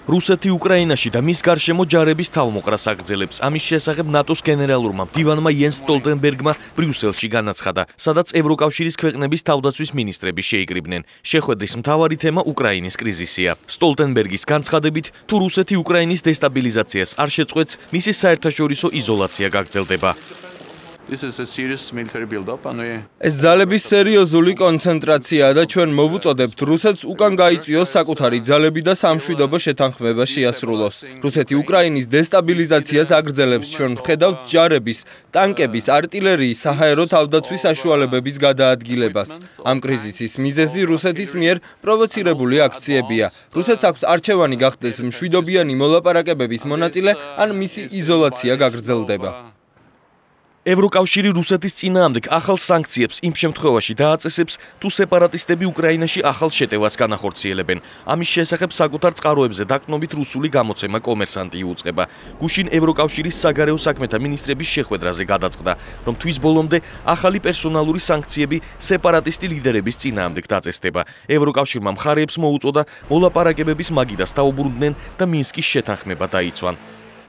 რუსეთი უკრაინაში და მის გარშემო ჯარების თავმოყრას აგრძელებს. ამის შესახებ ნატოს გენერალურმა მდივანმა იენს სტოლტენბერგმა ბრიუსელში განაცხადა, სადაც ევროკავშირის ქვეყნების თავდაცვის მინისტრები შეიკრიბნენ. შეხვედრის მთავარი თემა უკრაინის კრიზისია. სტოლტენბერგის განცხადებით, თუ რუსეთი უკრაინის დესტაბილიზაციას არ შეწყვეტს, მისი საერთაშორისო იზოლაცია გაგრძელდება. ეს ძალების სერიოზული კონცენტრაციაა და ჩვენ მოვუწოდებთ რუსეთს უკან გაიწვიოს საკუთარი ძალები და სამშვიდობო შეთანხმება შეასრულოს. რუსეთი უკრაინის დესტაბილიზაციას აგრძელებს, ჩვენ ვხედავთ ჯარების, ტანკების, არტილერიის, საჰაერო თავდაცვის საშუალებების გადაადგილებას. ამ კრიზისის მიზეზი რუსეთის მიერ პროვოცირებული აქციებია. რუსეთს აქვს არჩევანი გახდეს მშვიდობიანი მოლაპარაკებების მონაწილე ან მისი იზოლაცია გაგრძელდება. ევროკავშირი რუსეთის წინააღმდეგ ახალ სანქციებს იმ შემთხვევაში დააწესებს, თუ სეპარატისტები უკრაინაში ახალ შეტევას განახორციელებენ. ამის შესახებ საკუთარ წყაროებზე დაკნობით რუსული გამოცემა კომერსანტი იუწყება. გუშინ ევროკავშირის საგარეო საქმეთა მინისტრების შეხვედრაზე გადაწყდა, რომ თვის ბოლომდე ახალი პერსონალური სანქციები სეპარატისტი ლიდერების წინააღმდეგ დაწესდება. ევროკავშირმა მხარეებს მოუწოდა მოლაპარაკებების მაგიდას დაუბრუნდნენ და მინსკის შეთანხმება დაიცვან.